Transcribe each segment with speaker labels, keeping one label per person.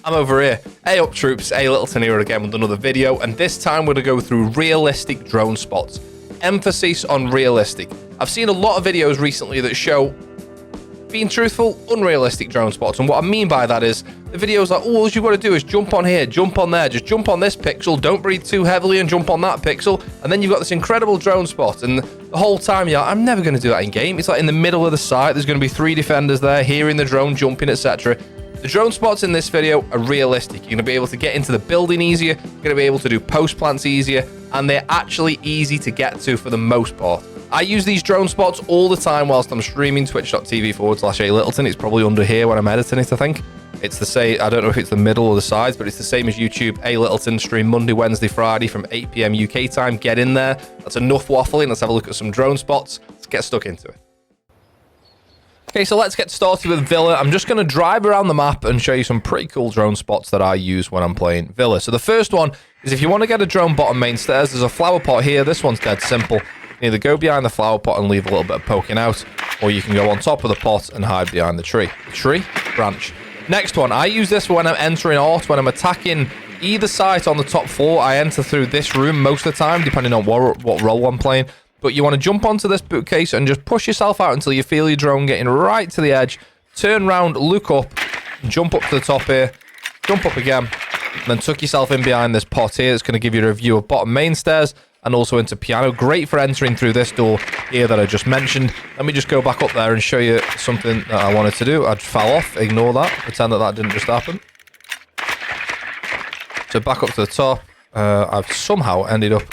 Speaker 1: I'm over here. Hey up troops, A Littleton here again with another video, and this time we're going to go through realistic drone spots. Emphasis on realistic. I've seen a lot of videos recently that show, being truthful, unrealistic drone spots, and what I mean by that is the videos like, oh, all you got to do is jump on here, jump on there, just jump on this pixel, don't breathe too heavily and jump on that pixel, and then you've got this incredible drone spot, and the whole time you're like, I'm never going to do that in game. It's like in the middle of the site, there's going to be 3 defenders there, hearing the drone jumping, etc. The drone spots in this video are realistic. You're going to be able to get into the building easier, you're going to be able to do post plants easier, and they're actually easy to get to for the most part. I use these drone spots all the time whilst I'm streaming, twitch.tv/A Littleton. It's probably under here when I'm editing it, I think. It's the same, I don't know if it's the middle or the sides, but it's the same as YouTube. A Littleton stream Monday, Wednesday, Friday from 8 PM UK time. Get in there. That's enough waffling. Let's have a look at some drone spots. Let's get stuck into it. Okay, so let's get started with Villa. I'm just going to drive around the map and show you some pretty cool drone spots that I use when I'm playing Villa. So the first one is if you want to get a drone bottom main stairs, there's a flower pot here. This one's dead simple. You either go behind the flower pot and leave a little bit of poking out, or you can go on top of the pot and hide behind the tree. Branch. Next one, I use this when I'm entering art, when I'm attacking either site on the top floor. I enter through this room most of the time, depending on what role I'm playing. But you want to jump onto this bookcase and just push yourself out until you feel your drone getting right to the edge. Turn around, look up, jump up to the top here, jump up again, and then tuck yourself in behind this pot here. It's going to give you a view of bottom main stairs and also into piano. Great for entering through this door here that I just mentioned. Let me just go back up there and show you something that I wanted to do. I just fell off. Ignore that. Pretend that that didn't just happen. So back up to the top. I've somehow ended up,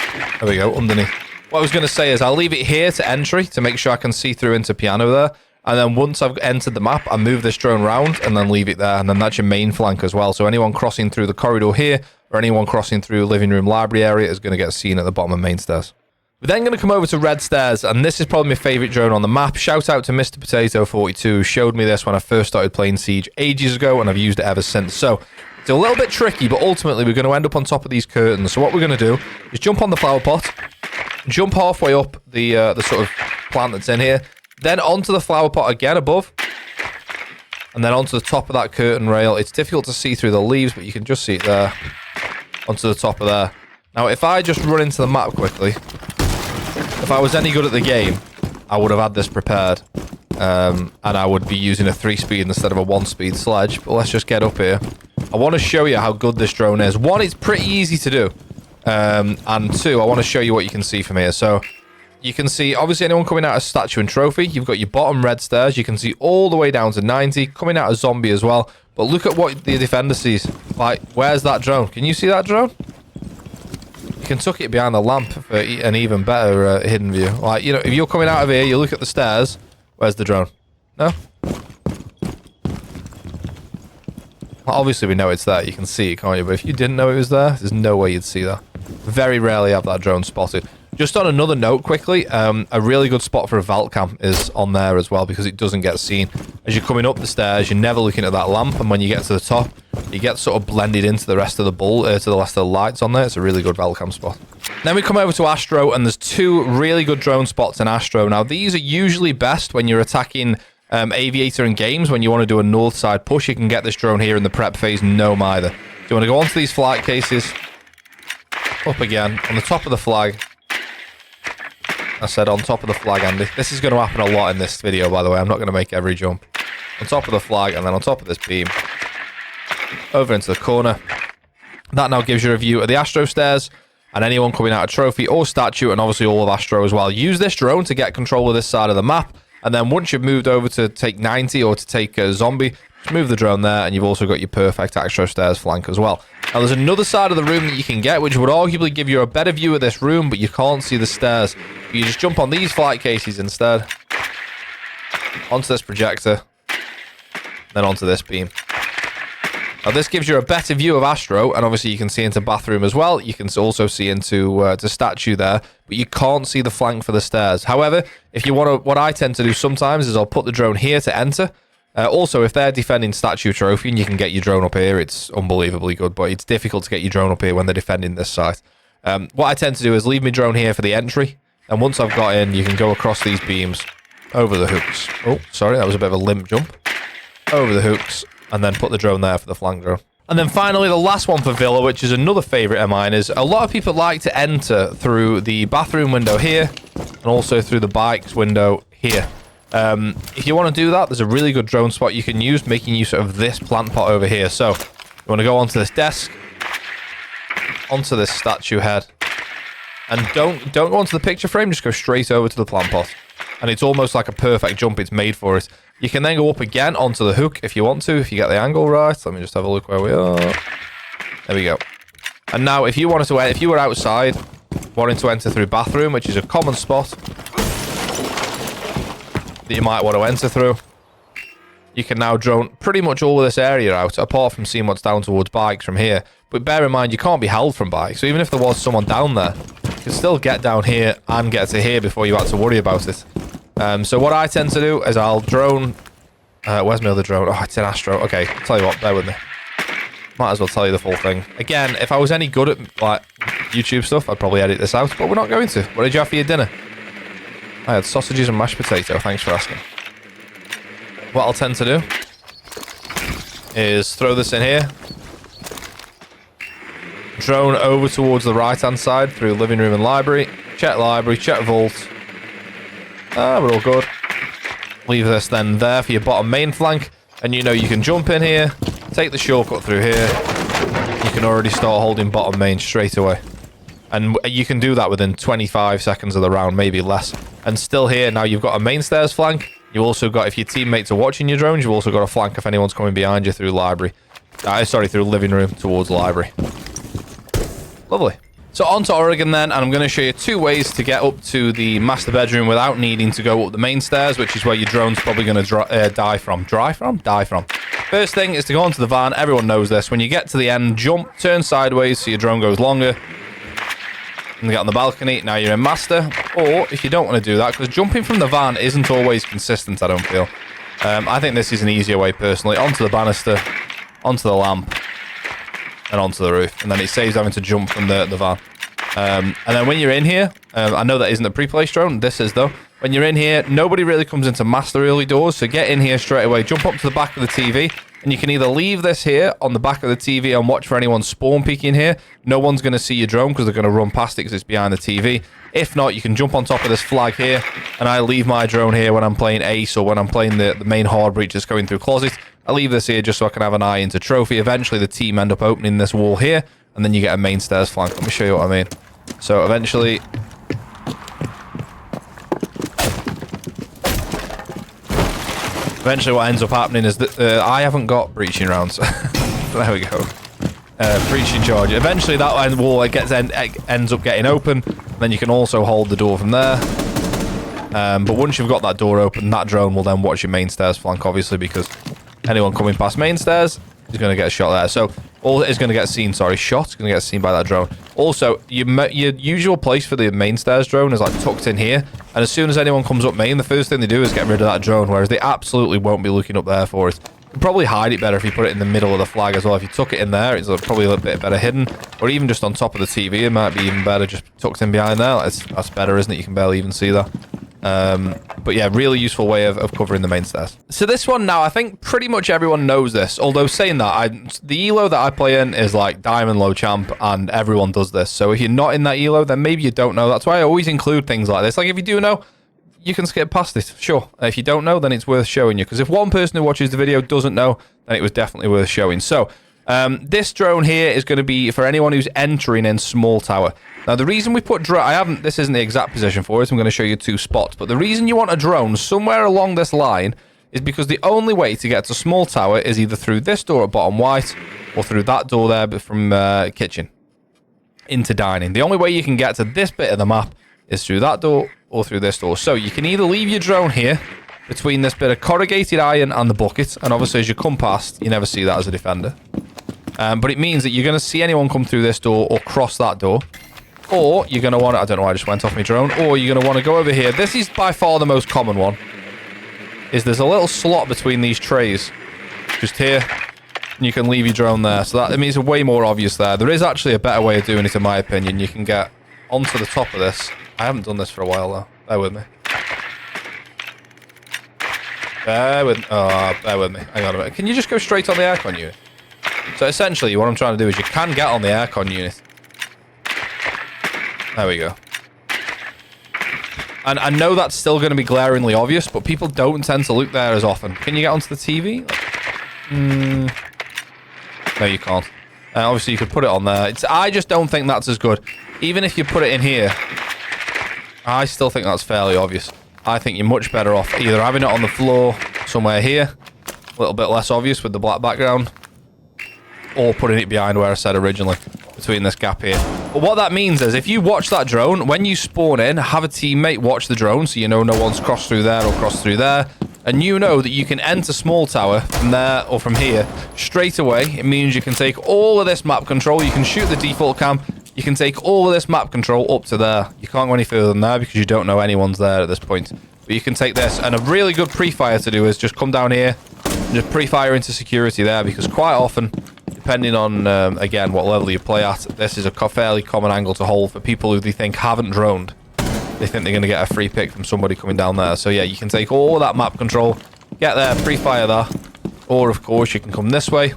Speaker 1: there we go, underneath. What I was going to say is I'll leave it here to entry to make sure I can see through into piano there. And then once I've entered the map, I move this drone around and then leave it there. And then that's your main flank as well. So anyone crossing through the corridor here or anyone crossing through living room library area is going to get seen at the bottom of main stairs. We're then going to come over to red stairs. And this is probably my favorite drone on the map. Shout out to Mr. Potato 42 who showed me this when I first started playing Siege ages ago. And I've used it ever since. So it's a little bit tricky, but ultimately we're going to end up on top of these curtains. So what we're going to do is jump on the flower pot. Jump halfway up the sort of plant that's in here, then onto the flower pot again above, and then onto the top of that curtain rail. It's difficult to see through the leaves, but you can just see it there, onto the top of there. Now, if I just run into the map quickly, if I was any good at the game, I would have had this prepared, and I would be using a 3-speed instead of a 1-speed sledge, but let's just get up here. I want to show you how good this drone is. One, it's pretty easy to do. And 2, I want to show you what you can see from here. So you can see, obviously, anyone coming out of statue and trophy, you've got your bottom red stairs. You can see all the way down to 90, coming out of zombie as well. But look at what the defender sees. Like, where's that drone? Can you see that drone? You can tuck it behind the lamp for an even better hidden view. Like, you know, if you're coming out of here, you look at the stairs. Where's the drone? No? Obviously, we know it's there. You can see it, can't you? But if you didn't know it was there, there's no way you'd see that. Very rarely have that drone spotted. Just on another note quickly, a really good spot for a vault cam is on there as well because it doesn't get seen. As you're coming up the stairs, you're never looking at that lamp, and when you get to the top, you get sort of blended into the rest of the to the rest of the lights on there. It's a really good vault cam spot. Then we come over to Astro, and there's 2 really good drone spots in Astro. Now, these are usually best when you're attacking Aviator in games. When you want to do a north side push, you can get this drone here in the prep phase, no either. So you want to go onto these flight cases, up again, on the top of the flag. I said on top of the flag, Andy. This is going to happen a lot in this video, by the way. I'm not going to make every jump. On top of the flag, and then on top of this beam. Over into the corner. That now gives you a view of the Astro stairs, and anyone coming out of trophy or statue, and obviously all of Astro as well. Use this drone to get control of this side of the map. And then once you've moved over to take 90 or to take a zombie, just move the drone there, and you've also got your perfect Astro stairs flank as well. Now, there's another side of the room that you can get, which would arguably give you a better view of this room, but you can't see the stairs. You just jump on these flight cases instead, onto this projector, then onto this beam. Now, this gives you a better view of Astro, and obviously you can see into bathroom as well. You can also see into to statue there, but you can't see the flank for the stairs. However, if you want to, what I tend to do sometimes is I'll put the drone here to enter. Also, if they're defending statue trophy and you can get your drone up here, it's unbelievably good, but it's difficult to get your drone up here when they're defending this site. What I tend to do is leave my drone here for the entry, and once I've got in, you can go across these beams, over the hooks. Oh, sorry, that was a bit of a limp jump. Over the hooks, and then put the drone there for the flank drone. And then finally, the last one for Villa, which is another favourite of mine, is a lot of people like to enter through the bathroom window here and also through the bikes window here. If you want to do that, there's a really good drone spot you can use, making use of this plant pot over here. So you want to go onto this desk, onto this statue head, and don't go onto the picture frame, just go straight over to the plant pot. And it's almost like a perfect jump. It's made for it. You can then go up again onto the hook if you want to, if you get the angle right. Let me just have a look where we are. There we go. And now, if you wanted to, if you were outside wanting to enter through bathroom, which is a common spot that you might want to enter through, you can now drone pretty much all of this area out, apart from seeing what's down towards bikes from here. But bear in mind, you can't be held from bikes. So even if there was someone down there, you can still get down here and get to here before you have to worry about it. So what I tend to do is I'll drone... where's my other drone? Oh, it's an Astro. Okay, tell you what, bear with me. Might as well tell you the full thing. Again, if I was any good at like YouTube stuff, I'd probably edit this out, but we're not going to. What did you have for your dinner? I had sausages and mashed potato. Thanks for asking. What I'll tend to do is throw this in here. Drone over towards the right-hand side through living room and library. Check vault. We're all good. Leave this then there for your bottom main flank. And you know you can jump in here, take the shortcut through here. You can already start holding bottom main straight away. And you can do that within 25 seconds of the round, maybe less. And still here, now you've got a main stairs flank. You've also got, if your teammates are watching your drones, you've also got a flank if anyone's coming behind you through library. Sorry, through living room towards library. Lovely. So on to Oregon then, and I'm going to show you 2 ways to get up to the master bedroom without needing to go up the main stairs, which is where your drone's probably going to die from. Die from. First thing is to go onto the van. Everyone knows this. When you get to the end, jump, turn sideways so your drone goes longer. And get on the balcony. Now you're in master. Or if you don't want to do that, because jumping from the van isn't always consistent, I don't feel. I think this is an easier way personally. Onto the banister, onto the lamp, and onto the roof. And then it saves having to jump from the van. And then when you're in here, I know that isn't a pre-placed drone. This is though. When you're in here, nobody really comes into master early doors. So get in here straight away. Jump up to the back of the TV. And you can either leave this here on the back of the TV and watch for anyone spawn peeking here. No one's going to see your drone because they're going to run past it because it's behind the TV. If not, you can jump on top of this flag here. And I leave my drone here when I'm playing Ace or when I'm playing the main hard breach that's going through closet. I leave this here just so I can have an eye into trophy. Eventually, the team end up opening this wall here. And then you get a main stairs flank. Let me show you what I mean. So eventually... Eventually what ends up happening is that I haven't got breaching rounds. There we go. Breaching charge. Eventually that wall ends up getting open. Then you can also hold the door from there. But once you've got that door open, that drone will then watch your main stairs flank, obviously, because anyone coming past main stairs is going to get a shot there. So all is going to get seen, sorry, shot is going to get seen by that drone. Also, your usual place for the main stairs drone is like tucked in here. And as soon as anyone comes up main, the first thing they do is get rid of that drone, whereas they absolutely won't be looking up there for it. You'd probably hide it better if you put it in the middle of the flag as well. If you tuck it in there, it's probably a little bit better hidden. Or even just on top of the TV, it might be even better just tucked in behind there. That's better, isn't it? You can barely even see that. But yeah, really useful way of covering the main stairs. So this one now, I think pretty much everyone knows this. Although saying that, the elo that I play in is like Diamond Low Champ, and everyone does this. So if you're not in that elo, then maybe you don't know. That's why I always include things like this. Like if you do know, you can skip past it. Sure. If you don't know, then it's worth showing you. Because if one person who watches the video doesn't know, then it was definitely worth showing. So this drone here is going to be for anyone who's entering in small tower. Now, the reason we put drone... This isn't the exact position for it. I'm going to show you 2 spots. But the reason you want a drone somewhere along this line is because the only way to get to small tower is either through this door at bottom white or through that door there but from kitchen into dining. The only way you can get to this bit of the map is through that door or through this door. So you can either leave your drone here between this bit of corrugated iron and the bucket. And obviously, as you come past, you never see that as a defender. But it means that you're going to see anyone come through this door or cross that door. Or you're going to want to... I don't know why I just went off my drone. Or you're going to want to go over here. This is by far the most common one. There's a little slot between these trays. Just here. And you can leave your drone there. So that, I mean, it's way more obvious there. There is actually a better way of doing it, in my opinion. You can get onto the top of this. I haven't done this for a while, though. Bear with me. Bear with me. Hang on a minute. Can you just go straight on the aircon unit? So essentially, what I'm trying to do is you can get on the aircon unit. There we go. And I know that's still going to be glaringly obvious, but people don't tend to look there as often. Can you get onto the TV? No, you can't. Obviously, you could put it on there. I just don't think that's as good. Even if you put it in here, I still think that's fairly obvious. I think you're much better off either having it on the floor somewhere here, a little bit less obvious with the black background, or putting it behind where I said originally, between this gap here. But what that means is if you watch that drone, when you spawn in, have a teammate watch the drone so you know no one's crossed through there or crossed through there, and you know that you can enter small tower from there or from here straight away. It means you can take all of this map control, you can shoot the default cam, you can take all of this map control up to there. You can't go any further than there because you don't know anyone's there at this point. But you can take this, and a really good pre-fire to do is just come down here and just pre-fire into security there, because quite often, depending on, again, what level you play at, this is a fairly common angle to hold for people who they think haven't droned. They think they're going to get a free pick from somebody coming down there. So yeah, you can take all of that map control, get there, pre-fire there, or of course you can come this way.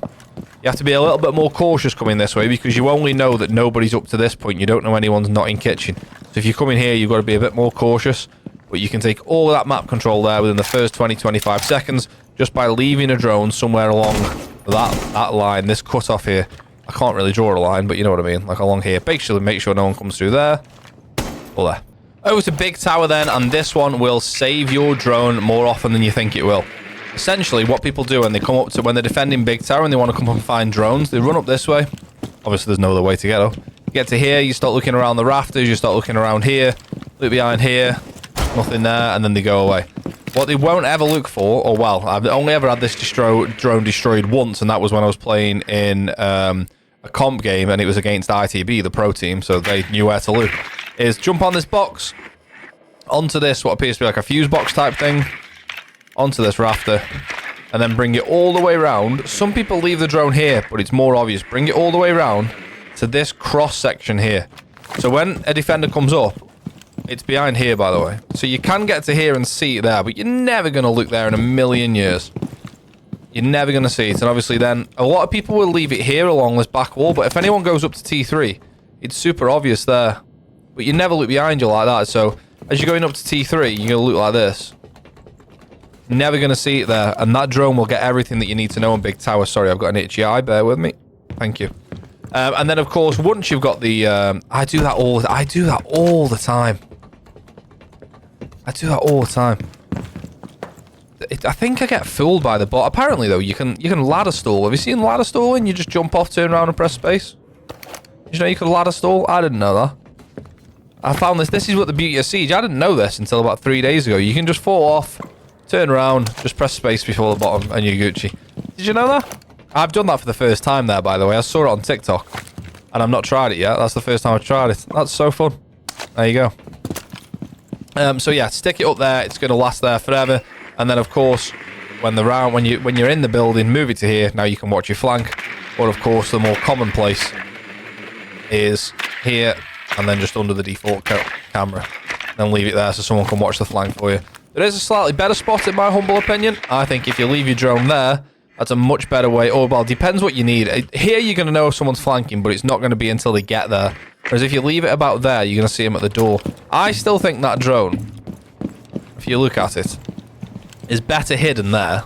Speaker 1: You have to be a little bit more cautious coming this way because you only know that nobody's up to this point. You don't know anyone's not in kitchen. So if you come in here, you've got to be a bit more cautious. But you can take all of that map control there within the first 20-25 seconds just by leaving a drone somewhere along that line, this cutoff here. I can't really draw a line, but you know what I mean, like along here. Basically, make sure no one comes through there or there. Over to big tower then, and this one will save your drone more often than you think it will. Essentially, what people do when they come up to, when they're defending big tower and they want to come up and find drones, they run up this way. Obviously, there's no other way to get up. You get to here, you start looking around the rafters, you start looking around here, look behind here, nothing there, and then they go away. What they won't ever look for, or well, I've only ever had this drone destroyed once, and that was when I was playing in a comp game, and it was against ITB, the pro team, so they knew where to look, is jump on this box, onto this, what appears to be like a fuse box type thing, onto this rafter, and then bring it all the way around. Some people leave the drone here, but it's more obvious. Bring it all the way around to this cross section here. So when a defender comes up, it's behind here, by the way. So you can get to here and see it there, but you're never going to look there in a million years. You're never going to see it. And obviously then, a lot of people will leave it here along this back wall, but if anyone goes up to T3, it's super obvious there. But you never look behind you like that. So as you're going up to T3, you're going to look like this. Never going to see it there. And that drone will get everything that you need to know in big tower. Sorry, I've got an itchy eye. Bear with me. Thank you. And then, of course, once you've got the... I do that all the time. I do that all the time. I think I get fooled by the bot. Apparently, though, you can ladder stall. Have you seen ladder stalling? You just jump off, turn around, and press space. Did you know you could ladder stall? I didn't know that. I found this. This is what the beauty of Siege. I didn't know this until about 3 days ago. You can just fall off, turn around, just press space before the bottom, and you're Gucci. Did you know that? I've done that for the first time there, by the way. I saw it on TikTok, and I've not tried it yet. That's the first time I've tried it. That's so fun. There you go. So yeah, stick it up there. It's going to last there forever. And then, of course, when you're in the building, move it to here. Now you can watch your flank. Or, of course, the more commonplace is here, and then just under the default camera. Then leave it there so someone can watch the flank for you. There is a slightly better spot, in my humble opinion. I think if you leave your drone there, that's a much better way. Oh, well, depends what you need. Here, you're going to know if someone's flanking, but it's not going to be until they get there. Whereas if you leave it about there, you're going to see them at the door. I still think that drone, if you look at it, is better hidden there.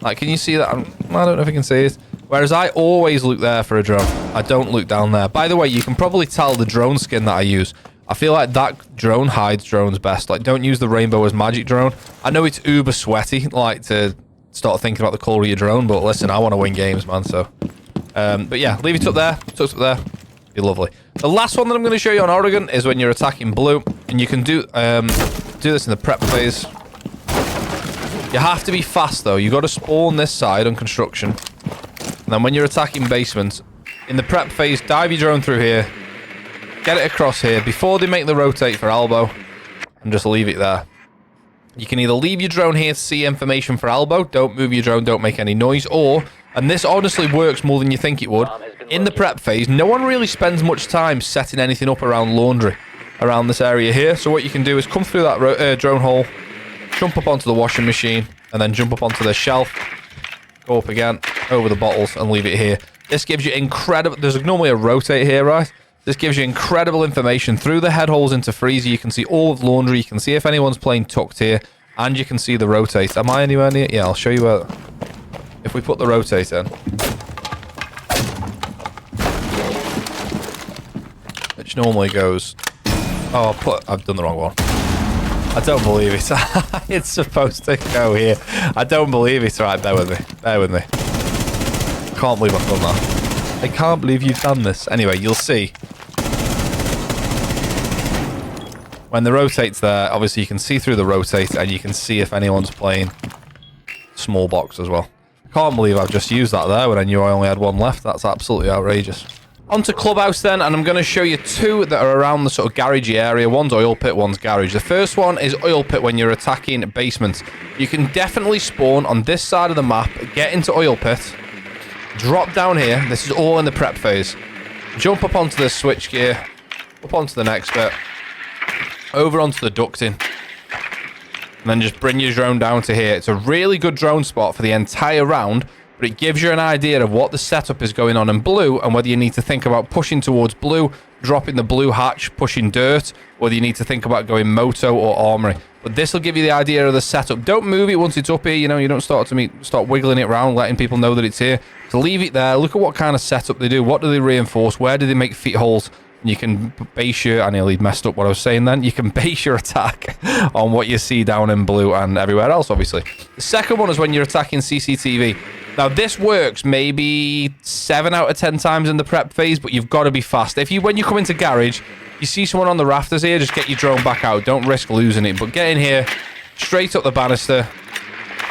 Speaker 1: Like, can you see that? I don't know if you can see it. Whereas I always look there for a drone. I don't look down there. By the way, you can probably tell the drone skin that I use. I feel like that drone hides drones best. Like, don't use the rainbow as magic drone. I know it's uber sweaty, like, to start thinking about the color of your drone, but listen, I want to win games, man, so. But yeah, leave it up there. Tucked up there. Be lovely. The last one that I'm going to show you on Oregon is when you're attacking blue, and you can do this in the prep phase. You have to be fast, though. You got to spawn this side on construction. And then when you're attacking basements, in the prep phase, dive your drone through here. Get it across here before they make the rotate for elbow. And just leave it there. You can either leave your drone here to see information for elbow. Don't move your drone, don't make any noise. Or, and this honestly works more than you think it would, in the prep phase, no one really spends much time setting anything up around laundry. Around this area here. So what you can do is come through that drone hole. Jump up onto the washing machine, and then jump up onto the shelf, go up again, over the bottles, and leave it here. This gives you incredible... There's normally a rotate here, right? This gives you incredible information. Through the head holes into freezer, you can see all of laundry. You can see if anyone's playing tucked here. And you can see the rotate. Am I anywhere near? Yeah, I'll show you where... If we put the rotate in... Which normally goes... Oh, I've done the wrong one. I don't believe it. It's supposed to go here. I don't believe it. Right, bear with me. Bear with me. Can't believe I've done that. I can't believe you've done this. Anyway, you'll see. When the rotate's there, obviously you can see through the rotate and you can see if anyone's playing small box as well. I can't believe I've just used that there when I knew I only had one left. That's absolutely outrageous. On to Clubhouse then, and I'm going to show you two that are around the sort of garagey area. One's oil pit, one's garage. The first one is oil pit when you're attacking basements. You can definitely spawn on this side of the map, get into oil pit, drop down here. This is all in the prep phase. Jump up onto the switchgear, up onto the next bit, over onto the ducting, and then just bring your drone down to here. It's a really good drone spot for the entire round, but it gives you an idea of what the setup is going on in blue and whether you need to think about pushing towards blue, dropping the blue hatch, pushing dirt, whether you need to think about going moto or armory. But this will give you the idea of the setup. Don't move it once it's up here, you know, you don't start wiggling it around, letting people know that it's here. So leave it there. Look at what kind of setup they do. What do they reinforce? Where do they make feet holes? And you can base your... I nearly messed up what I was saying then. You can base your attack on what you see down in blue and everywhere else, obviously. The second one is when you're attacking CCTV. Now, this works maybe 7 out of 10 times in the prep phase, but you've got to be fast. When you come into garage, you see someone on the rafters here, just get your drone back out. Don't risk losing it. But get in here, straight up the banister,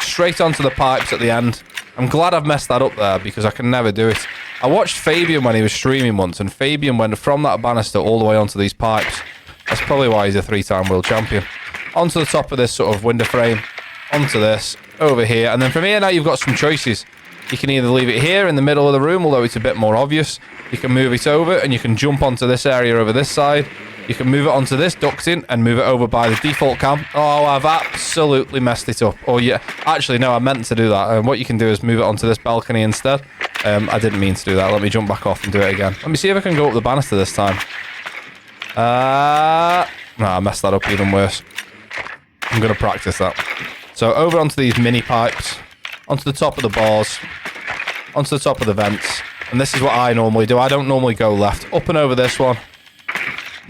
Speaker 1: straight onto the pipes at the end. I'm glad I've messed that up there because I can never do it. I watched Fabian when he was streaming once, and Fabian went from that banister all the way onto these pipes. That's probably why he's a 3-time world champion. Onto the top of this sort of window frame, onto this, over here, and then from here now you've got some choices. You can either leave it here in the middle of the room, although it's a bit more obvious. You can move it over, and you can jump onto this area over this side. You can move it onto this ducting and move it over by the default cam. Oh, I've absolutely messed it up. Oh, yeah. Actually, no, I meant to do that. And what you can do is move it onto this balcony instead. I didn't mean to do that. Let me jump back off and do it again. Let me see if I can go up the banister this time. No, I messed that up even worse. I'm going to practice that. So over onto these mini pipes, onto the top of the bars, onto the top of the vents. And this is what I normally do. I don't normally go left. Up and over this one.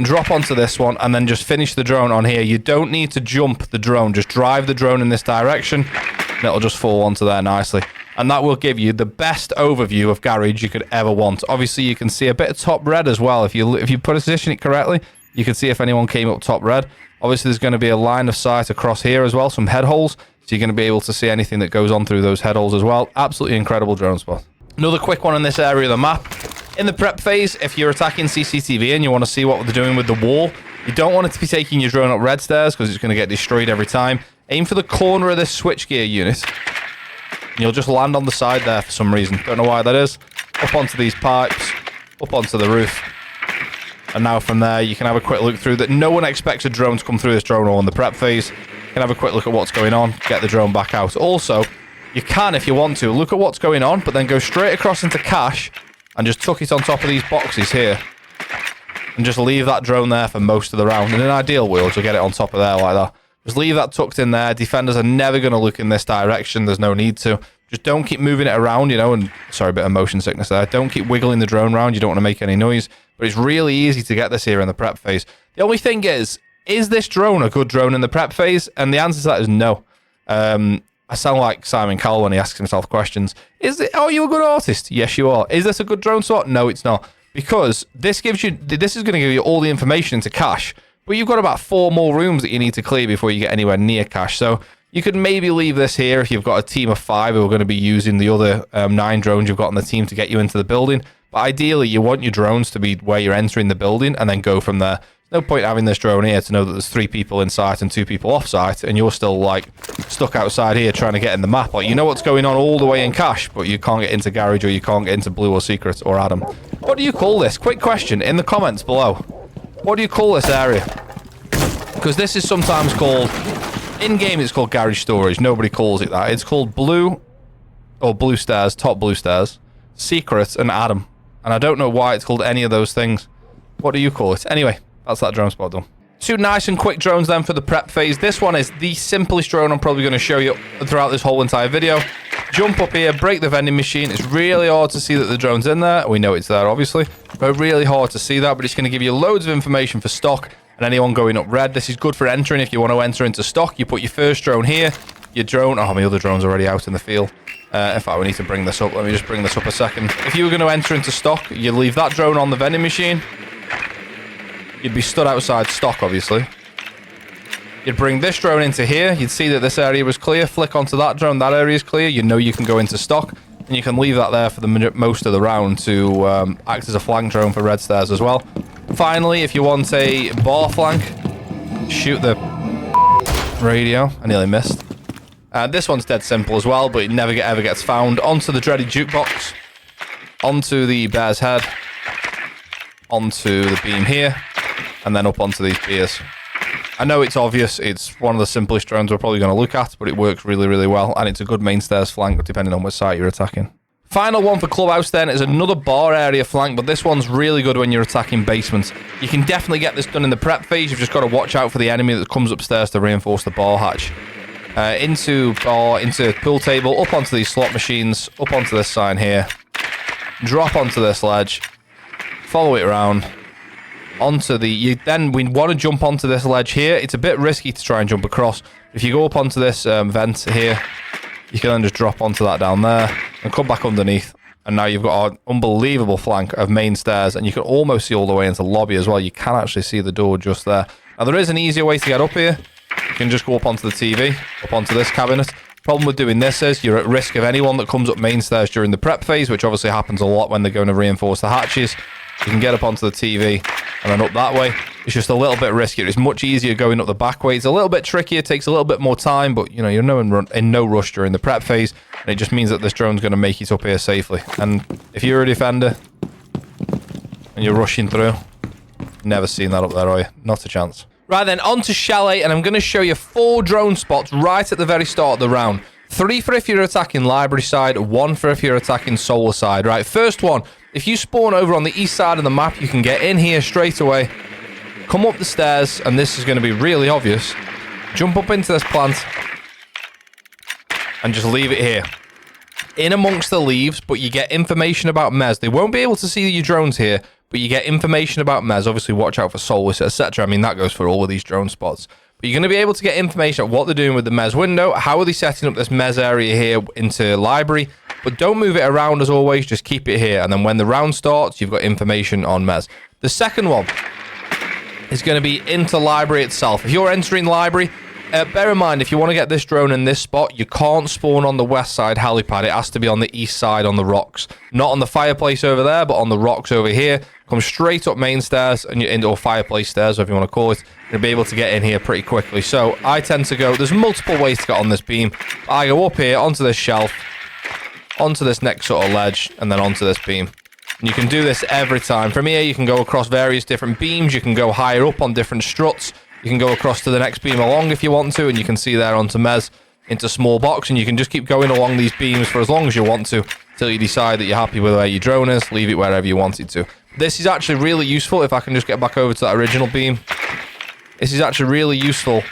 Speaker 1: Drop onto this one and then just finish the drone on here. You don't need to jump the drone. Just drive the drone in this direction and it'll just fall onto there nicely. And that will give you the best overview of garage you could ever want. Obviously, you can see a bit of top red as well. If you position it correctly, you can see if anyone came up top red. Obviously, there's going to be a line of sight across here as well, some head holes. So you're going to be able to see anything that goes on through those head holes as well. Absolutely incredible drone spot. Another quick one in this area of the map. In the prep phase, if you're attacking CCTV and you want to see what they're doing with the wall, you don't want it to be taking your drone up red stairs because it's going to get destroyed every time. Aim for the corner of this switchgear unit. And you'll just land on the side there for some reason. Don't know why that is. Up onto these pipes. Up onto the roof. And now from there, you can have a quick look through that. No one expects a drone to come through this drone hole in the prep phase. You can have a quick look at what's going on. Get the drone back out. Also, you can, if you want to, look at what's going on, but then go straight across into cache and just tuck it on top of these boxes here. And just leave that drone there for most of the round. In an ideal world, you'll get it on top of there like that. Just leave that tucked in there. Defenders are never going to look in this direction. There's no need to. Just don't keep moving it around, you know, and sorry, a bit of motion sickness there. Don't keep wiggling the drone around. You don't want to make any noise. But it's really easy to get this here in the prep phase. The only thing is this drone a good drone in the prep phase? And the answer to that is no. I sound like Simon Cowell when he asks himself questions. Are you a good artist? Yes, you are. Is this a good drone spot? No, it's not. Because this is going to give you all the information into cache. But you've got about 4 more rooms that you need to clear before you get anywhere near cache. So you could maybe leave this here if you've got a team of 5 who are going to be using the other 9 drones you've got on the team to get you into the building. But ideally, you want your drones to be where you're entering the building and then go from there. No point having this drone here to know that there's 3 people in sight and 2 people off site, and you're still like stuck outside here trying to get in the map. Like, you know what's going on all the way in cache, but you can't get into garage or you can't get into blue or secret or Adam. What do you call this? Quick question in the comments below. What do you call this area? Because this is sometimes called, in game it's called garage storage. Nobody calls it that. It's called blue or blue stairs, top blue stairs. Secret, and Adam. And I don't know why it's called any of those things. What do you call it? Anyway, that's that drone spot done. 2 nice and quick drones then for the prep phase. This one is the simplest drone I'm probably going to show you throughout this whole entire video. Jump up here, break the vending machine. It's really hard to see that the drone's in there. We know it's there, obviously, but really hard to see that. But it's going to give you loads of information for stock and anyone going up red. This is good for entering. If you want to enter into stock, you put your first drone here. Your drone... Oh, my other drone's already out in the field. In fact, we need to bring this up. Let me just bring this up a second. If you were going to enter into stock, you leave that drone on the vending machine. You'd be stood outside stock, obviously. You'd bring this drone into here. You'd see that this area was clear. Flick onto that drone. That area is clear. You know you can go into stock. And you can leave that there for the most of the round to act as a flank drone for red stairs as well. Finally, if you want a bar flank, shoot the radio. I nearly missed. This one's dead simple as well, but it never ever gets found. Onto the dreaded jukebox. Onto the bear's head. Onto the beam here. And then up onto these beers. I know it's obvious, it's one of the simplest drones we're probably going to look at, but it works really, really well, and it's a good main stairs flank, depending on which site you're attacking. Final one for Clubhouse then is another bar area flank, but this one's really good when you're attacking basements. You can definitely get this done in the prep phase, you've just got to watch out for the enemy that comes upstairs to reinforce the bar hatch. Into bar, into pool table, up onto these slot machines, up onto this sign here, drop onto this ledge, follow it around. Onto the... Then we want to jump onto this ledge here. It's a bit risky to try and jump across. If you go up onto this vent here, you can then just drop onto that down there and come back underneath. And now you've got an unbelievable flank of main stairs, and you can almost see all the way into the lobby as well. You can actually see the door just there. Now, there is an easier way to get up here. You can just go up onto the TV, up onto this cabinet. Problem with doing this is you're at risk of anyone that comes up main stairs during the prep phase, which obviously happens a lot when they're going to reinforce the hatches. You can get up onto the TV and then up that way. It's just a little bit riskier. It's much easier going up the back way. It's a little bit trickier, takes a little bit more time, but you know, you're in no rush during the prep phase, and it just means that this drone's going to make it up here safely. And if you're a defender and you're rushing through, never seen that up there, are you? Not a chance. Right then, on to Chalet, and I'm going to show you 4 drone spots right at the very start of the round. 3 for if you're attacking library side, 1 for if you're attacking solar side. Right, first one. If you spawn over on the east side of the map, you can get in here straight away, come up the stairs, and this is going to be really obvious. Jump up into this plant, and just leave it here. In amongst the leaves, but you get information about Mez. They won't be able to see your drones here, but you get information about Mez. Obviously, watch out for Solus, etc. I mean, that goes for all of these drone spots. But you're going to be able to get information on what they're doing with the Mez window. How are they setting up this Mez area here into library? But don't move it around as always. Just keep it here. And then when the round starts, you've got information on Mez. The second one is going to be into library itself. If you're entering library, bear in mind, if you want to get this drone in this spot, you can't spawn on the west side helipad. It has to be on the east side on the rocks. Not on the fireplace over there, but on the rocks over here. Come straight up main stairs, and you're into or fireplace stairs, whatever you want to call it. You'll be able to get in here pretty quickly. So I tend to go, there's multiple ways to get on this beam. I go up here, onto this shelf, onto this next sort of ledge, and then onto this beam. And you can do this every time. From here, you can go across various different beams. You can go higher up on different struts. You can go across to the next beam along if you want to, and you can see there onto Mez into small box, and you can just keep going along these beams for as long as you want to, till you decide that you're happy with where your drone is. Leave it wherever you want it to. This is actually really useful. If I can just get back over to that original beam. This is actually really useful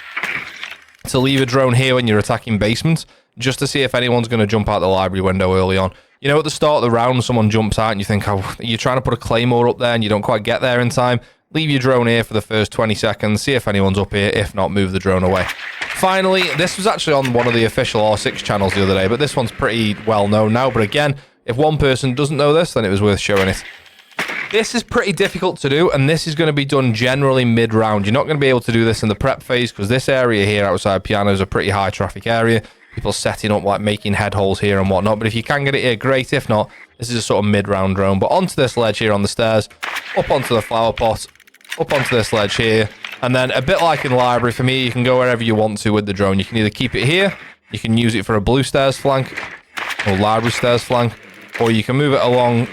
Speaker 1: to leave a drone here when you're attacking basements, just to see if anyone's going to jump out the library window early on. You know, at the start of the round, someone jumps out and you think, oh, you're trying to put a claymore up there and you don't quite get there in time. Leave your drone here for the first 20 seconds, see if anyone's up here. If not, move the drone away. Finally, this was actually on one of the official R6 channels the other day, but this one's pretty well known now. But again, if one person doesn't know this, then it was worth showing it. This is pretty difficult to do, and this is going to be done generally mid-round. You're not going to be able to do this in the prep phase, because this area here outside piano is a pretty high traffic area. People setting up, like making head holes here and whatnot. But if you can get it here, great. If not, this is a sort of mid-round drone. But onto this ledge here on the stairs, up onto the flower pot, up onto this ledge here, and then a bit like in library, for me, you can go wherever you want to with the drone. You can either keep it here, you can use it for a blue stairs flank, or library stairs flank, or you can move it along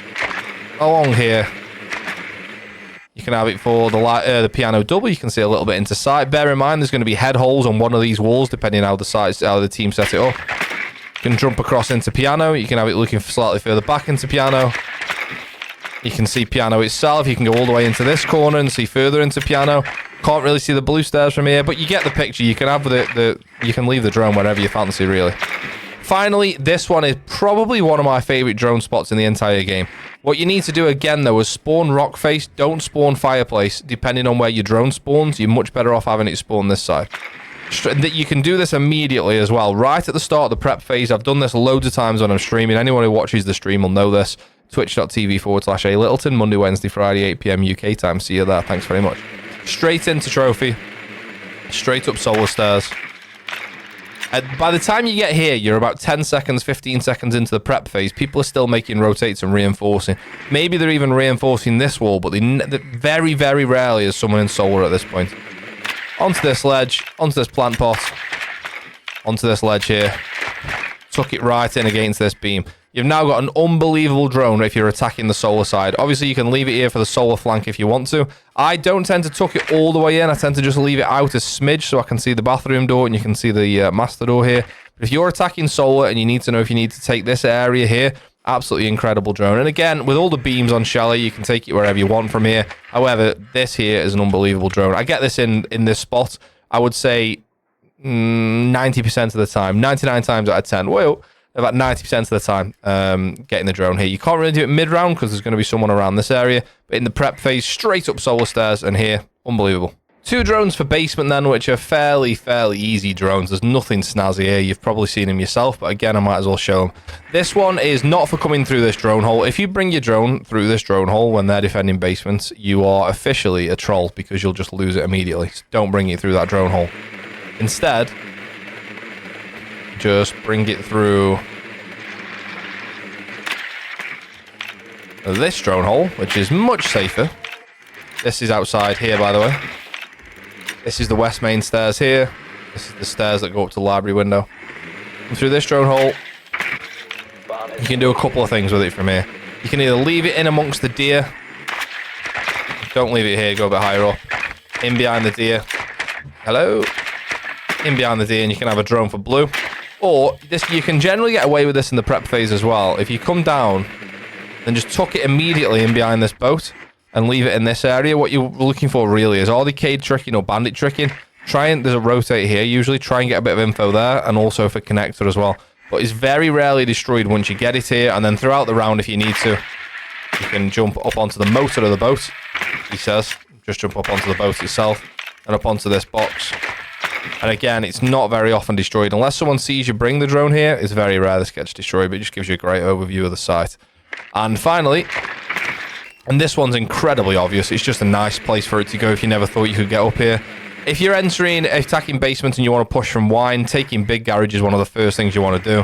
Speaker 1: here. You can have it for the piano double. You can see a little bit into sight. Bear in mind, there's going to be head holes on one of these walls, depending on how the team set it up. You can jump across into piano. You can have it looking slightly further back into piano. You can see piano itself. You can go all the way into this corner and see further into piano. Can't really see the blue stairs from here, but you get the picture. You can have you can leave the drone wherever you fancy, really. Finally, this one is probably one of my favorite drone spots in the entire game. What you need to do again, though, is spawn rock face. Don't spawn fireplace. Depending on where your drone spawns, you're much better off having it spawn this side. You can do this immediately as well, right at the start of the prep phase. I've done this loads of times when I'm streaming. Anyone who watches the stream will know this. Twitch.tv/alittleton, Monday, Wednesday, Friday, 8 PM UK time. See you there. Thanks very much. Straight into trophy. Straight up solar stairs. By the time you get here, you're about 10 seconds, 15 seconds into the prep phase. People are still making rotates and reinforcing. Maybe they're even reinforcing this wall, but very, very rarely is someone in solar at this point. Onto this ledge, onto this plant pot, onto this ledge here. Tuck it right in against this beam. You've now got an unbelievable drone if you're attacking the solar side. Obviously, you can leave it here for the solar flank if you want to. I don't tend to tuck it all the way in. I tend to just leave it out a smidge so I can see the bathroom door and you can see the master door here. But if you're attacking solar and you need to know if you need to take this area here, absolutely incredible drone. And again, with all the beams on Chalet, you can take it wherever you want from here. However, this here is an unbelievable drone. I get this in this spot, I would say 90% of the time, 99 times out of 10. Well, about 90% of the time getting the drone here. You can't really do it mid-round because there's going to be someone around this area. But in the prep phase, straight up solar stairs and here, unbelievable. 2 drones for basement then, which are fairly easy drones. There's nothing snazzy here. You've probably seen them yourself, but again, I might as well show them. This one is not for coming through this drone hole. If you bring your drone through this drone hole when they're defending basements, you are officially a troll because you'll just lose it immediately. So don't bring it through that drone hole. Instead, just bring it through this drone hole, which is much safer. This is outside here, by the way. This is the west main stairs here. This is the stairs that go up to the library window. And through this drone hole, you can do a couple of things with it from here. You can either leave it in amongst the deer. Don't leave it here, go a bit higher up. In behind the deer. Hello? In behind the deer, and you can have a drone for blue. Or this, you can generally get away with this in the prep phase as well. If you come down, then just tuck it immediately in behind this boat and leave it in this area. What you're looking for really is arcade tricking or bandit tricking. There's a rotate here. Usually try and get a bit of info there and also for connector as well. But it's very rarely destroyed once you get it here. And then throughout the round, if you need to, you can jump up onto the motor of the boat. He says, just jump up onto the boat itself and up onto this box. And again, it's not very often destroyed. Unless someone sees you bring the drone here, it's very rare this gets destroyed, but it just gives you a great overview of the site. And finally, and this one's incredibly obvious, it's just a nice place for it to go if you never thought you could get up here. If you're attacking basements and you want to push from wine, taking big garage is one of the first things you want to do.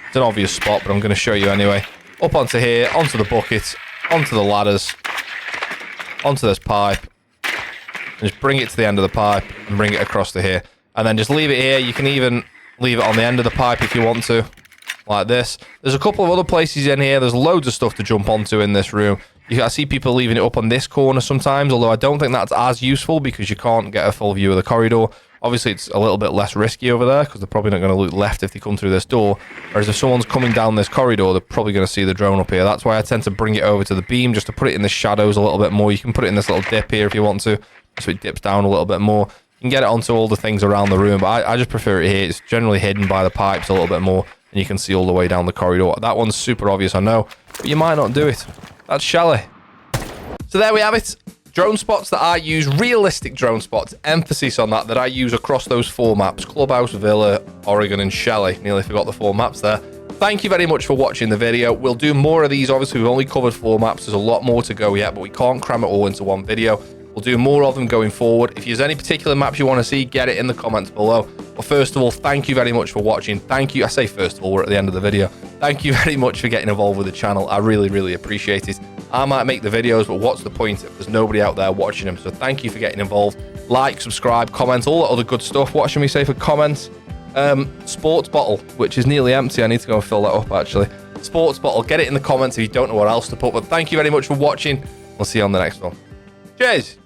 Speaker 1: It's an obvious spot, but I'm going to show you anyway. Up onto here, onto the bucket, onto the ladders, onto this pipe. And just bring it to the end of the pipe and bring it across to here. And then just leave it here. You can even leave it on the end of the pipe if you want to, like this. There's a couple of other places in here. There's loads of stuff to jump onto in this room. I see people leaving it up on this corner sometimes, although I don't think that's as useful because you can't get a full view of the corridor. Obviously, it's a little bit less risky over there because they're probably not going to look left if they come through this door. Whereas if someone's coming down this corridor, they're probably going to see the drone up here. That's why I tend to bring it over to the beam just to put it in the shadows a little bit more. You can put it in this little dip here if you want to, so it dips down a little bit more. You can get it onto all the things around the room, but I just prefer it here. It's generally hidden by the pipes a little bit more, and you can see all the way down the corridor. That one's super obvious, I know, but you might not do it. That's Chalet. So there we have it. Drone spots that I use, realistic drone spots, emphasis on that I use across those 4 maps, Clubhouse, Villa, Oregon, and Chalet. Nearly forgot the 4 maps there. Thank you very much for watching the video. We'll do more of these. Obviously, we've only covered 4 maps. There's a lot more to go yet, but we can't cram it all into one video. We'll do more of them going forward. If there's any particular maps you want to see, get it in the comments below. But first of all, thank you very much for watching. Thank you. I say first of all, we're at the end of the video. Thank you very much for getting involved with the channel. I really appreciate it. I might make the videos, but what's the point if there's nobody out there watching them? So thank you for getting involved. Like, subscribe, comment, all that other good stuff. What should we say for comments? Sports bottle, which is nearly empty. I need to go and fill that up, actually. Sports bottle. Get it in the comments if you don't know what else to put. But thank you very much for watching. We'll see you on the next one. Cheers.